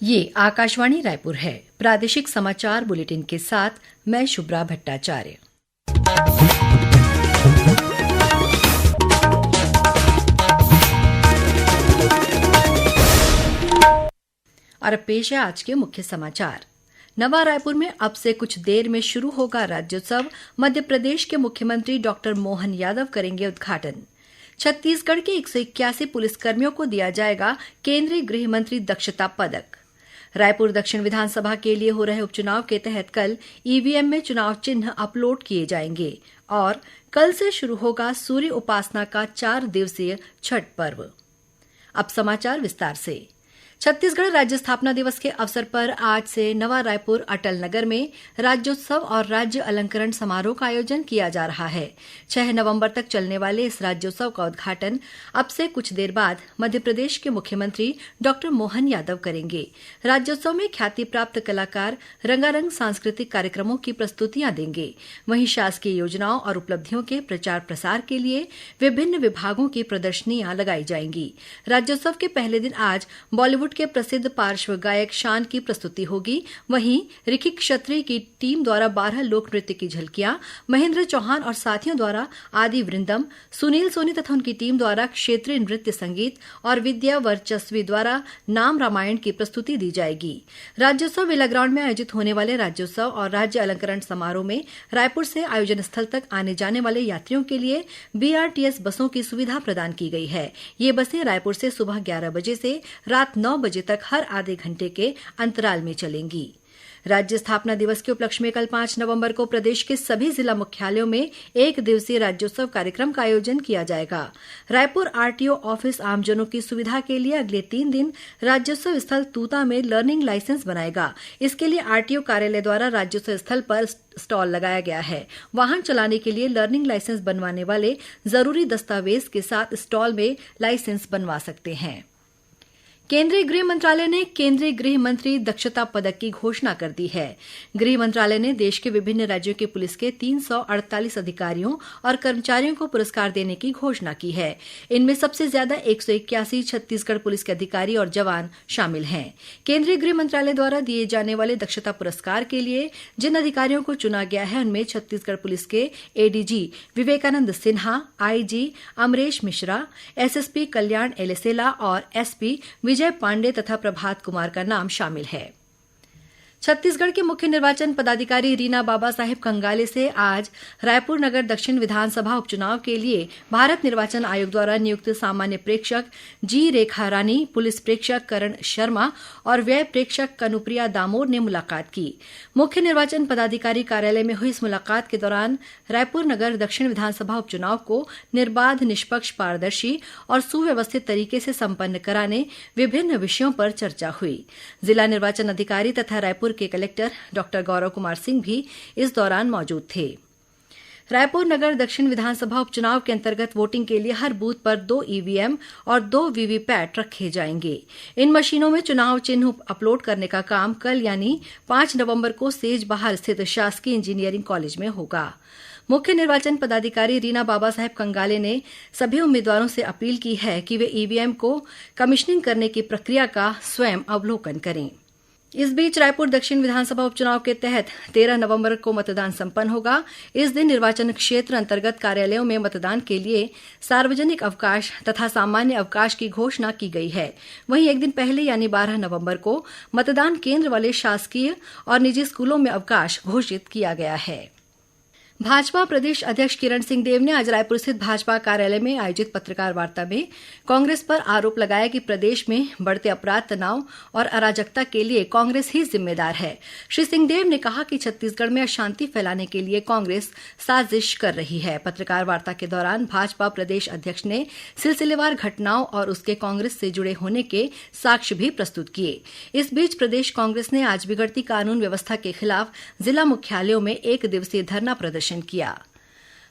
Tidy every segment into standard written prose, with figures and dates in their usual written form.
ये आकाशवाणी रायपुर है। प्रादेशिक समाचार बुलेटिन के साथ मैं शुभ्रा भट्टाचार्य। और अब पेश है आज के मुख्य समाचार। नवा रायपुर में अब से कुछ देर में शुरू होगा राज्योत्सव। मध्य प्रदेश के मुख्यमंत्री डॉक्टर मोहन यादव करेंगे उद्घाटन। छत्तीसगढ़ के 181 पुलिसकर्मियों को दिया जाएगा केंद्रीय गृह मंत्री दक्षता पदक। रायपुर दक्षिण विधानसभा के लिए हो रहे उपचुनाव के तहत कल ईवीएम में चुनाव चिन्ह अपलोड किए जाएंगे और कल से शुरू होगा सूर्य उपासना का 4 दिवसीय छठ पर्व। अब समाचार विस्तार से। छत्तीसगढ़ राज्य स्थापना दिवस के अवसर पर आज से नवा रायपुर अटल नगर में राज्योत्सव और राज्य अलंकरण समारोह का आयोजन किया जा रहा है। 6 नवंबर तक चलने वाले इस राज्योत्सव का उद्घाटन अब से कुछ देर बाद मध्यप्रदेश के मुख्यमंत्री डॉक्टर मोहन यादव करेंगे। राज्योत्सव में ख्याति प्राप्त कलाकार रंगारंग सांस्कृतिक कार्यक्रमों की प्रस्तुतियां देंगे। वहीं शासकीय योजनाओं और उपलब्धियों के प्रचार प्रसार के लिए विभिन्न विभागों की प्रदर्शनियां लगाई जाएंगी। राज्योत्सव के पहले दिन आज बॉलीवुड के प्रसिद्ध पार्श्व गायक शान की प्रस्तुति होगी। वहीं रिकी क्षत्रिय की टीम द्वारा 12 लोक नृत्य की झलकियां, महेंद्र चौहान और साथियों द्वारा आदि वृंदम, सुनील सोनी तथा उनकी टीम द्वारा क्षेत्रीय नृत्य संगीत और विद्या वर्चस्वी द्वारा नाम रामायण की प्रस्तुति दी जाएगी। राज्योत्सव मेला ग्राउंड में आयोजित होने वाले राज्योत्सव और राज्य अलंकरण समारोह में रायपुर से आयोजन स्थल तक आने जाने वाले यात्रियों के लिए बीआरटीएस बसों की सुविधा प्रदान की गई है। ये बसें रायपुर से सुबह 11 बजे से रात 9 बजे तक हर आधे घंटे के अंतराल में चलेंगी। राज्य स्थापना दिवस के उपलक्ष्य में कल 5 नवंबर को प्रदेश के सभी जिला मुख्यालयों में 1 दिवसीय राज्योत्सव कार्यक्रम का आयोजन किया जाएगा। रायपुर आरटीओ ऑफिस आमजनों की सुविधा के लिए अगले 3 दिन राज्योत्सव स्थल तूता में लर्निंग लाइसेंस बनाएगा। इसके लिए आरटीओ कार्यालय द्वारा राज्योत्सव स्थल पर स्टॉल लगाया गया है। वाहन चलाने के लिए लर्निंग लाइसेंस बनवाने वाले जरूरी दस्तावेज के साथ स्टॉल में लाइसेंस बनवा सकते हैं। केंद्रीय गृह मंत्रालय ने केंद्रीय गृह मंत्री दक्षता पदक की घोषणा कर दी है। गृह मंत्रालय ने देश के विभिन्न राज्यों के पुलिस के 348 अधिकारियों और कर्मचारियों को पुरस्कार देने की घोषणा की है। इनमें सबसे ज्यादा 181 छत्तीसगढ़ पुलिस के अधिकारी और जवान शामिल हैं। केंद्रीय गृह मंत्रालय द्वारा दिए जाने वाले दक्षता पुरस्कार के लिए जिन अधिकारियों को चुना गया है उनमें छत्तीसगढ़ पुलिस के ADG Vivekanand Sinha, IG Amresh Mishra, SSP Kalyan Elesela और एसपी विजय पांडे तथा प्रभात कुमार का नाम शामिल है। छत्तीसगढ़ के मुख्य निर्वाचन पदाधिकारी रीना बाबा साहेब कंगाले से आज रायपुर नगर दक्षिण विधानसभा उपचुनाव के लिए भारत निर्वाचन आयोग द्वारा नियुक्त सामान्य प्रेक्षक जी रेखा रानी, पुलिस प्रेक्षक करण शर्मा और व्यय प्रेक्षक कनुप्रिया दामोर ने मुलाकात की। मुख्य निर्वाचन पदाधिकारी कार्यालय में हुई इस मुलाकात के दौरान रायपुर नगर दक्षिण विधानसभा उपचुनाव को निर्बाध, निष्पक्ष, पारदर्शी और सुव्यवस्थित तरीके से संपन्न कराने विभिन्न विषयों पर चर्चा हुई। जिला निर्वाचन अधिकारी तथा रायपुर के कलेक्टर डॉक्टर गौरव कुमार सिंह भी इस दौरान मौजूद थे। रायपुर नगर दक्षिण विधानसभा उपचुनाव के अंतर्गत वोटिंग के लिए हर बूथ पर 2 ईवीएम और 2 वीवीपैट रखे जाएंगे। इन मशीनों में चुनाव चिन्ह अपलोड करने का काम कल यानी 5 नवंबर को सेज बाहर स्थित शासकीय इंजीनियरिंग कॉलेज में होगा। मुख्य निर्वाचन पदाधिकारी रीना बाबा साहेब कंगाले ने सभी उम्मीदवारों से अपील की है कि वे ईवीएम को कमीशनिंग करने की प्रक्रिया का स्वयं अवलोकन करें। इस बीच रायपुर दक्षिण विधानसभा उपचुनाव के तहत 13 नवंबर को मतदान संपन्न होगा। इस दिन निर्वाचन क्षेत्र अंतर्गत कार्यालयों में मतदान के लिए सार्वजनिक अवकाश तथा सामान्य अवकाश की घोषणा की गई है। वहीं एक दिन पहले यानी 12 नवंबर को मतदान केंद्र वाले शासकीय और निजी स्कूलों में अवकाश घोषित किया गया है। भाजपा प्रदेश अध्यक्ष किरण सिंहदेव ने आज रायपुर स्थित भाजपा कार्यालय में आयोजित पत्रकार वार्ता में कांग्रेस पर आरोप लगाया कि प्रदेश में बढ़ते अपराध, तनाव और अराजकता के लिए कांग्रेस ही जिम्मेदार है। श्री सिंहदेव ने कहा कि छत्तीसगढ़ में अशांति फैलाने के लिए कांग्रेस साजिश कर रही है। पत्रकार वार्ता के दौरान भाजपा प्रदेश अध्यक्ष ने सिलसिलेवार घटनाओं और उसके कांग्रेस से जुड़े होने के साक्ष्य भी प्रस्तुत किए। इस बीच प्रदेश कांग्रेस ने आज बिगड़ती कानून व्यवस्था के खिलाफ जिला मुख्यालयों में 1 दिवसीय धरना प्रदर्शन किया।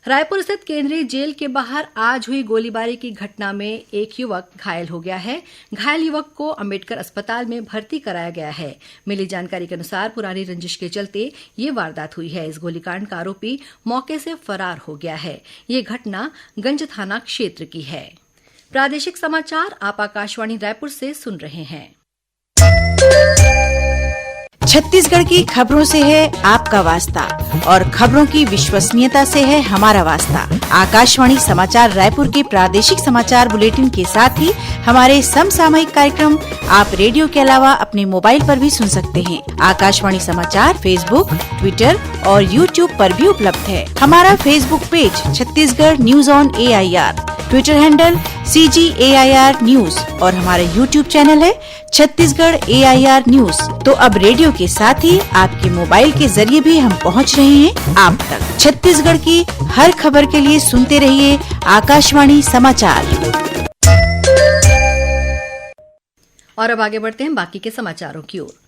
रायपुर स्थित केंद्रीय जेल के बाहर आज हुई गोलीबारी की घटना में एक युवक घायल हो गया है। घायल युवक को अंबेडकर अस्पताल में भर्ती कराया गया है। मिली जानकारी के अनुसार पुरानी रंजिश के चलते ये वारदात हुई है। इस गोलीकांड का आरोपी मौके से फरार हो गया है। ये घटना गंज थाना क्षेत्र की है। प्रादेशिक समाचार आप आकाशवाणी रायपुर से सुन रहे हैं। छत्तीसगढ़ की खबरों से है आपका वास्ता और खबरों की विश्वसनीयता से है हमारा वास्ता। आकाशवाणी समाचार रायपुर के प्रादेशिक समाचार बुलेटिन के साथ ही हमारे समसामयिक कार्यक्रम आप रेडियो के अलावा अपने मोबाइल पर भी सुन सकते हैं। आकाशवाणी समाचार फेसबुक, ट्विटर और यूट्यूब पर भी उपलब्ध है। हमारा Facebook page Chhattisgarh news on AIR, Twitter handle CGAIR news और हमारा यूट्यूब चैनल है छत्तीसगढ़ AIR न्यूज। तो अब रेडियो के साथ ही आपके मोबाइल के जरिए भी हम पहुंच रहे हैं आप तक। छत्तीसगढ़ की हर खबर के लिए सुनते रहिए आकाशवाणी समाचार। और अब आगे बढ़ते हैं बाकी के समाचारों की ओर।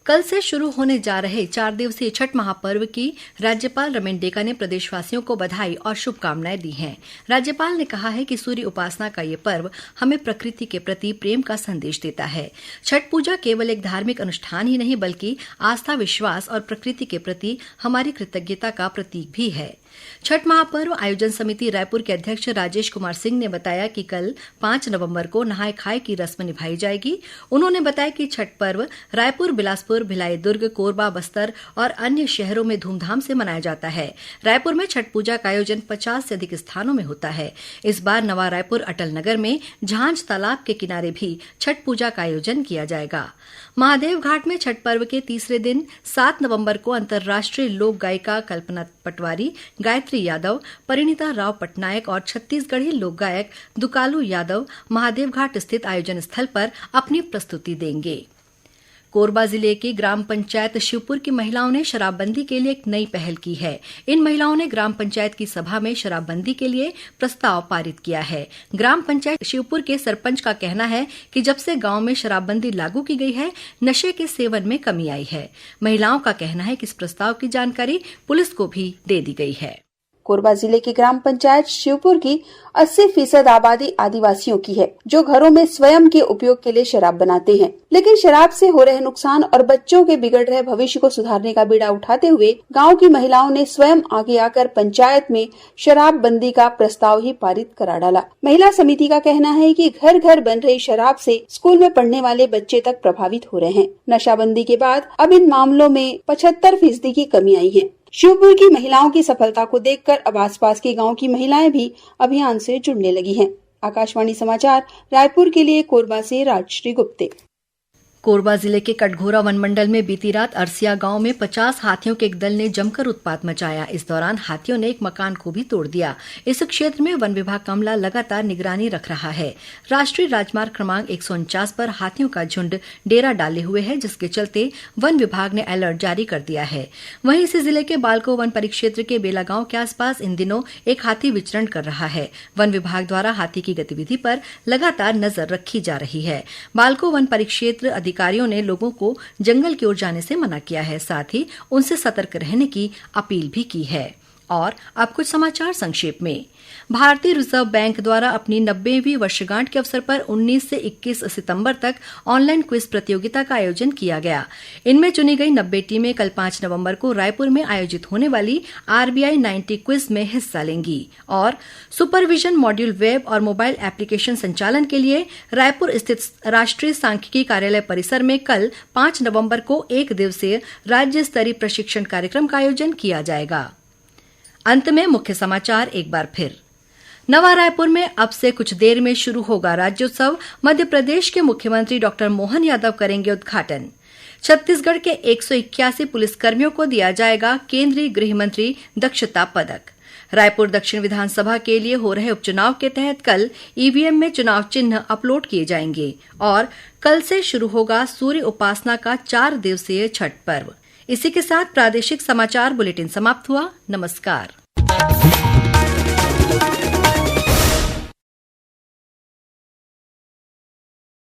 कल से शुरू होने जा रहे 4 दिवसीय छठ महापर्व की राज्यपाल रमेन डेका ने प्रदेशवासियों को बधाई और शुभकामनाएं दी हैं। राज्यपाल ने कहा है कि सूर्य उपासना का ये पर्व हमें प्रकृति के प्रति प्रेम का संदेश देता है। छठ पूजा केवल एक धार्मिक अनुष्ठान ही नहीं बल्कि आस्था, विश्वास और प्रकृति के प्रति हमारी कृतज्ञता का प्रतीक भी है। छठ महापर्व आयोजन समिति रायपुर के अध्यक्ष राजेश कुमार सिंह ने बताया कि कल 5 नवंबर को नहाय खाए की रस्म निभाई जाएगी। उन्होंने बताया कि छठ पर्व रायपुर, बिलासपुर, भिलाई, दुर्ग, कोरबा, बस्तर और अन्य शहरों में धूमधाम से मनाया जाता है। रायपुर में छठ पूजा का आयोजन 50 से अधिक स्थानों में होता है। इस बार नवा रायपुर अटल नगर में झांझ तालाब के किनारे भी छठ पूजा का आयोजन किया जाएगा। महादेव घाट में छठ पर्व के तीसरे दिन 7 नवंबर को अंतर्राष्ट्रीय लोक गायिका कल्पना पटवारी, गायत्री यादव, परिणीता राव पटनायक और छत्तीसगढ़ी लोक गायक दुकालू यादव महादेव घाट स्थित आयोजन स्थल पर अपनी प्रस्तुति देंगे। कोरबा जिले की ग्राम पंचायत शिवपुर की महिलाओं ने शराबबंदी के लिए एक नई पहल की है। इन महिलाओं ने ग्राम पंचायत की सभा में शराबबंदी के लिए प्रस्ताव पारित किया है। ग्राम पंचायत शिवपुर के सरपंच का कहना है कि जब से गांव में शराबबंदी लागू की गई है, नशे के सेवन में कमी आई है। महिलाओं का कहना है कि इस प्रस्ताव की जानकारी पुलिस को भी दे दी गई है। कोरबा जिले की ग्राम पंचायत शिवपुर की 80% आबादी आदिवासियों की है, जो घरों में स्वयं के उपयोग के लिए शराब बनाते हैं। लेकिन शराब से हो रहे नुकसान और बच्चों के बिगड़ रहे भविष्य को सुधारने का बीड़ा उठाते हुए गांव की महिलाओं ने स्वयं आगे आकर पंचायत में शराब बंदी का प्रस्ताव ही पारित करा डाला। महिला समिति का कहना है कि घर घर बन रही शराब से स्कूल में पढ़ने वाले बच्चे तक प्रभावित हो रहे हैं। नशाबंदी के बाद अब इन मामलों में 75% की कमी आई है। शिवपुर की महिलाओं की सफलता को देखकर अब आसपास के गांव की महिलाएं भी अभियान से जुड़ने लगी हैं। आकाशवाणी समाचार रायपुर के लिए कोरबा से राजश्री गुप्ते। कोरबा जिले के कटघोरा वनमंडल में बीती रात अरसिया गांव में 50 हाथियों के एक दल ने जमकर उत्पात मचाया। इस दौरान हाथियों ने एक मकान को भी तोड़ दिया। इस क्षेत्र में वन विभाग का अमला लगातार निगरानी रख रहा है। राष्ट्रीय राजमार्ग क्रमांक 149 पर हाथियों का झुंड डेरा डाले हुए है, जिसके चलते वन विभाग ने अलर्ट जारी कर दिया है। वहीं इसी जिले के बालको वन परिक्षेत्र के बेला गांव के आसपास इन दिनों एक हाथी विचरण कर रहा है। वन विभाग द्वारा हाथी की गतिविधि पर लगातार नजर रखी जा रही है। बालको वन परिक्षेत्र अधिकारियों ने लोगों को जंगल की ओर जाने से मना किया है, साथ ही उनसे सतर्क रहने की अपील भी की है। और अब कुछ समाचार संक्षेप में। भारतीय रिजर्व बैंक द्वारा अपनी 90वीं वर्षगांठ के अवसर पर 19 से 21 सितंबर तक ऑनलाइन क्विज प्रतियोगिता का आयोजन किया गया। इनमें चुनी गई 90 टीमें कल 5 नवंबर को रायपुर में आयोजित होने वाली RBI 90 क्विज में हिस्सा लेंगी। और सुपरविजन मॉड्यूल वेब और मोबाइल एप्लीकेशन संचालन के लिए रायपुर स्थित राष्ट्रीय सांख्यिकी कार्यालय परिसर में कल 5 नवंबर को एक दिवसीय राज्य स्तरीय प्रशिक्षण कार्यक्रम का आयोजन किया जाएगा। अंत में मुख्य समाचार एक बार फिर। नवा रायपुर में अब से कुछ देर में शुरू होगा राज्योत्सव। मध्य प्रदेश के मुख्यमंत्री डॉक्टर मोहन यादव करेंगे उद्घाटन। छत्तीसगढ़ के 181 पुलिसकर्मियों को दिया जाएगा केंद्रीय गृह मंत्री दक्षता पदक। रायपुर दक्षिण विधानसभा के लिए हो रहे उपचुनाव के तहत कल ईवीएम में चुनाव चिन्ह अपलोड किए जाएंगे। और कल से शुरू होगा सूर्य उपासना का 4 दिवसीय छठ पर्व। इसी के साथ प्रादेशिक समाचार बुलेटिन समाप्त हुआ। नमस्कार।